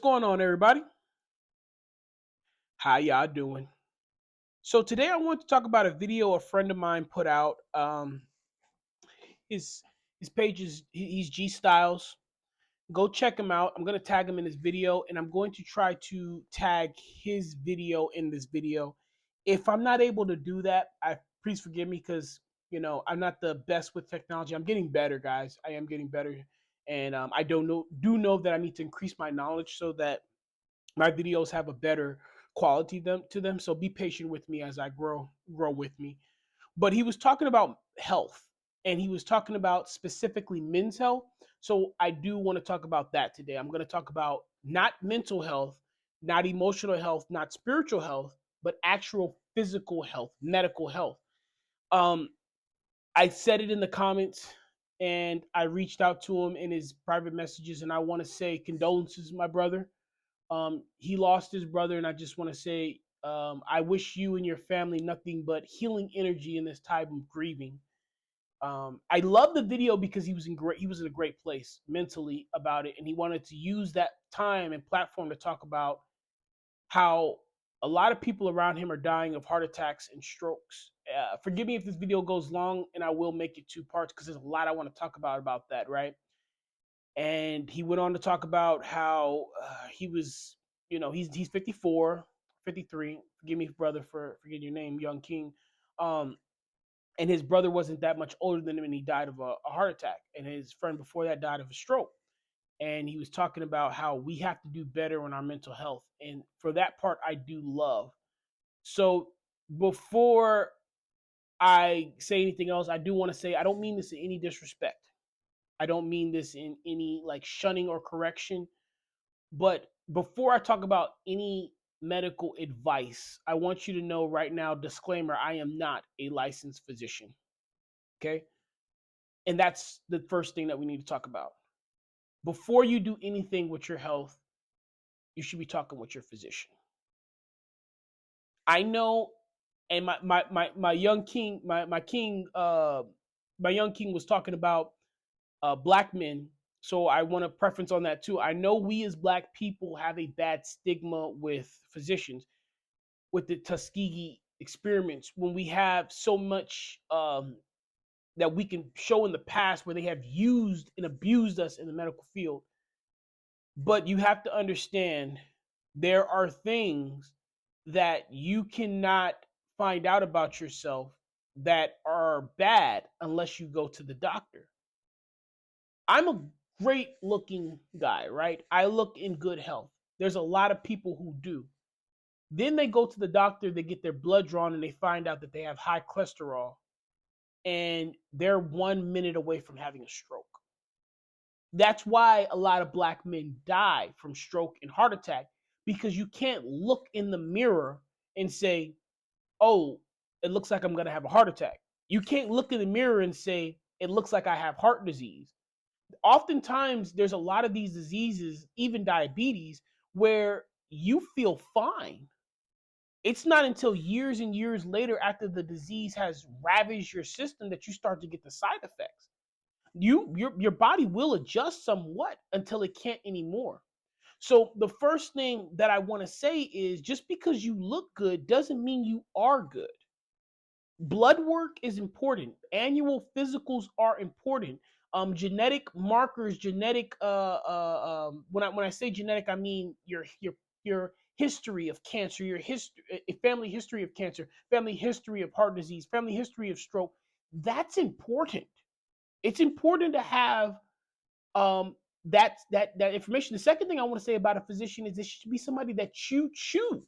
going on, everybody? How y'all doing? So today I want to talk about a video a friend of mine put out. His his page is he's G-Stlyes. Go check him out. I'm gonna tag him in this video, and I'm going to try to tag his video in this video. If I'm not able to do that, please forgive me because I'm not the best with technology. I'm getting better, guys. I am getting better, and I don't know do know that I need to increase my knowledge so that my videos have a better quality to them. So be patient with me as I grow with me. But he was talking about health, and he was talking about specifically men's health. So I do want to talk about that today. I'm going to talk about not mental health, not emotional health, not spiritual health, but actual physical health, medical health. Um, I said it in the comments, and I reached out to him in his private messages, and I want to say condolences, my brother. He lost his brother, and I just want to say, I wish you and your family nothing but healing energy in this time of grieving. I love the video because he was in a great place mentally about it, and he wanted to use that time and platform to talk about how a lot of people around him are dying of heart attacks and strokes. Forgive me if this video goes long, and I will make it two parts because there's a lot I want to talk about that, right? And he went on to talk about how he was, he's 54, 53. Forgive me, brother, for forgetting your name, Young King. Um, and his brother wasn't that much older than him, and he died of a heart attack. And his friend before that died of a stroke. And he was talking about how we have to do better on our mental health. And for that part, I do love. So before I say anything else, I do want to say I don't mean this in any disrespect. I don't mean this in any like shunning or correction. But before I talk about any medical advice, I want you to know right now, disclaimer, I am not a licensed physician. Okay. And that's the first thing that we need to talk about. Before you do anything with your health, you should be talking with your physician. I know, and my young king, my young king was talking about black men. So I want to preference on that too. I know we as black people have a bad stigma with physicians, with the Tuskegee experiments, when we have so much that we can show in the past where they have used and abused us in the medical field. But you have to understand there are things that you cannot find out about yourself that are bad unless you go to the doctor. I'm a great looking guy, right? I look in good health. There's a lot of people who do. Then they go to the doctor, they get their blood drawn, and they find out that they have high cholesterol, and they're 1 minute away from having a stroke. That's why a lot of black men die from stroke and heart attack, because you can't look in the mirror and say, oh, it looks like I'm going to have a heart attack. You can't look in the mirror and say, it looks like I have heart disease. Oftentimes there's a lot of these diseases, even diabetes, where you feel fine. It's not until years and years later, after the disease has ravaged your system, that you start to get the side effects. Your body will adjust somewhat until it can't anymore. So the first thing that I want to say is, just because you look good doesn't mean you are good. Blood work is important. Annual physicals are important. Genetic markers, genetic. When I say genetic, I mean your history of cancer, your history, family history of cancer, family history of heart disease, family history of stroke. That's important. It's important to have that information. The second thing I want to say about a physician is it should be somebody that you choose.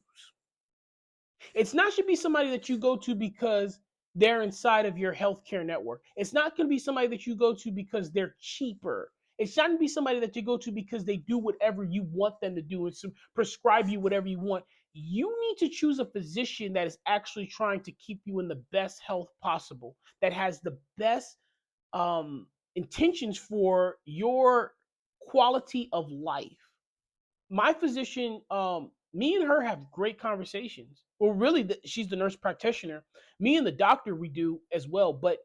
It's not should be somebody that you go to because they're inside of your healthcare network. It's not going to be somebody that you go to because they're cheaper. It's not going to be somebody that you go to because they do whatever you want them to do and prescribe you whatever you want. You need to choose a physician that is actually trying to keep you in the best health possible, that has the best intentions for your quality of life. My physician, me and her have great conversations. Well, really, she's the nurse practitioner. Me and the doctor, we do as well. But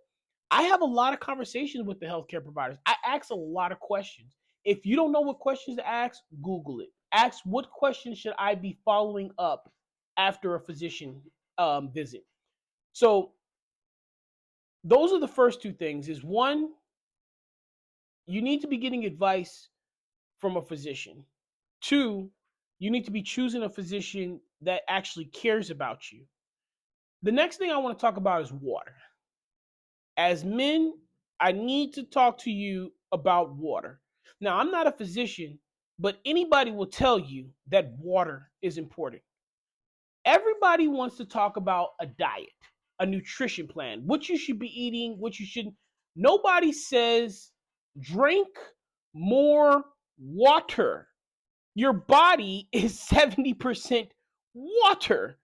I have a lot of conversations with the healthcare providers. I ask a lot of questions. If you don't know what questions to ask, Google it. ask, what questions should I be following up after a physician visit? So those are the first two things. Is one, you need to be getting advice from a physician. Two, you need to be choosing a physician that actually cares about you. The next thing I want to talk about is water. As men, I need to talk to you about water. Now, I'm not a physician, but anybody will tell you that water is important. Everybody wants to talk about a diet, a nutrition plan, what you should be eating, what you shouldn't. Nobody says drink more water. Your body is 70% water.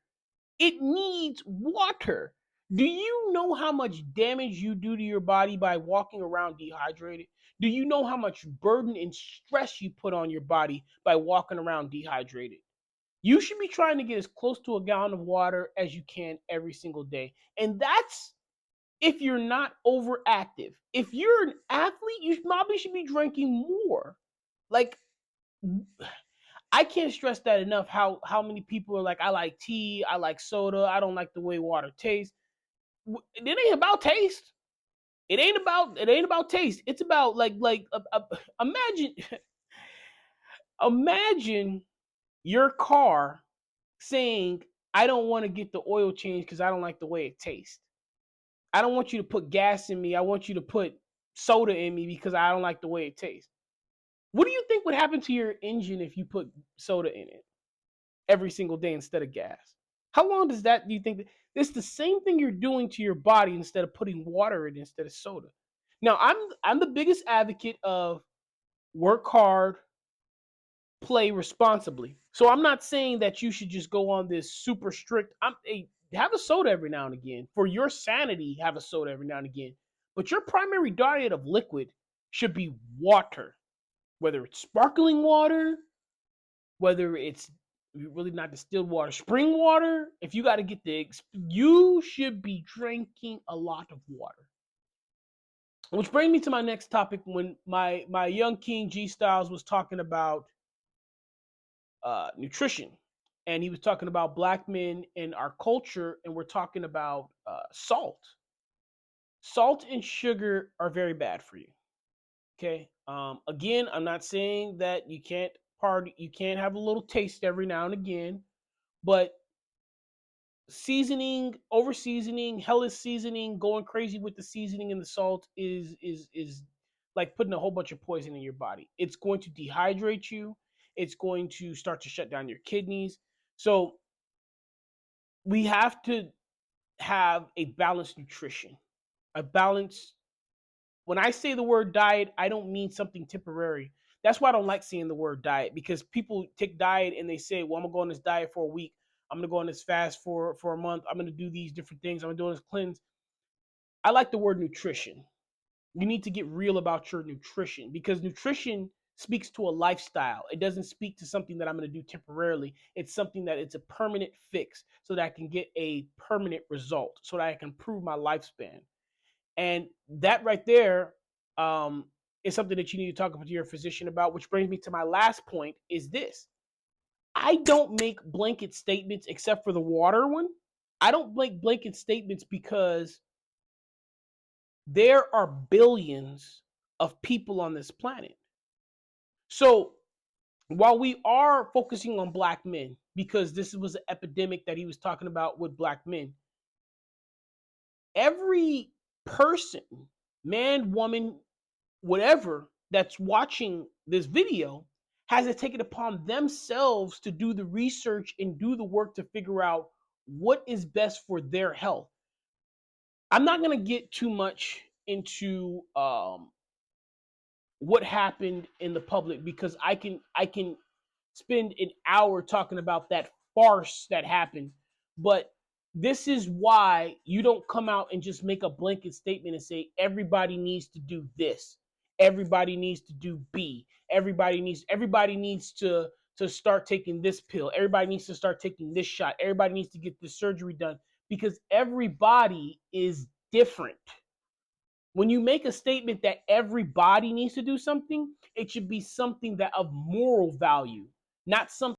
It needs water. Do you know how much damage you do to your body by walking around dehydrated? Do you know how much burden and stress you put on your body by walking around dehydrated? You should be trying to get as close to a gallon of water as you can every single day. And that's if you're not overactive. If you're an athlete, you probably should be drinking more. Like, I can't stress that enough. How many people are like, I like tea, I like soda, I don't like the way water tastes. It ain't about taste. It ain't about taste. It's about imagine imagine your car saying, I don't want to get the oil change because I don't like the way it tastes. I don't want you to put gas in me. I want you to put soda in me because I don't like the way it tastes. What do you think would happen to your engine if you put soda in it every single day instead of gas? How long does that, do you think? It's the same thing you're doing to your body instead of putting water in it instead of soda. Now, I'm the biggest advocate of work hard, play responsibly. So I'm not saying that you should just go on this super strict. Have a soda every now and again for your sanity. Have a soda every now and again, but your primary diet of liquid should be water, whether it's sparkling water, whether it's really not distilled water, spring water. If you got to get you should be drinking a lot of water. Which brings me to my next topic. When my young king G-Stlyes was talking about nutrition, and he was talking about black men and our culture, and we're talking about salt. Salt and sugar are very bad for you. Okay. Again, I'm not saying that you can't party, you can't have a little taste every now and again, but seasoning, over seasoning, hellish seasoning, going crazy with the seasoning and the salt is like putting a whole bunch of poison in your body. It's going to dehydrate you. It's going to start to shut down your kidneys. So we have to have a balanced nutrition, a balanced. When I say the word diet, I don't mean something temporary. That's why I don't like seeing the word diet, because people take diet and they say, well, I'm gonna go on this diet for a week. I'm gonna go on this fast for a month. I'm gonna do these different things. I'm gonna do this cleanse. I like the word nutrition. You need to get real about your nutrition, because nutrition speaks to a lifestyle. It doesn't speak to something that I'm going to do temporarily. It's something that it's a permanent fix so that I can get a permanent result, so that I can improve my lifespan. And that right there is something that you need to talk to your physician about, which brings me to my last point is this. I don't make blanket statements except for the water one. I don't make blanket statements because there are billions of people on this planet. So while we are focusing on black men, because this was an epidemic that he was talking about with black men, every person, man, woman, whatever, that's watching this video has to take it upon themselves to do the research and do the work to figure out what is best for their health. I'm not going to get too much into what happened in the public, because I can spend an hour talking about that farce that happened. But this is why you don't come out and just make a blanket statement and say everybody needs to do this, everybody needs to do B, everybody needs to start taking this pill, everybody needs to start taking this shot, everybody needs to get this surgery done, because everybody is different. When you make a statement that everybody needs to do something, it should be something that of moral value, not something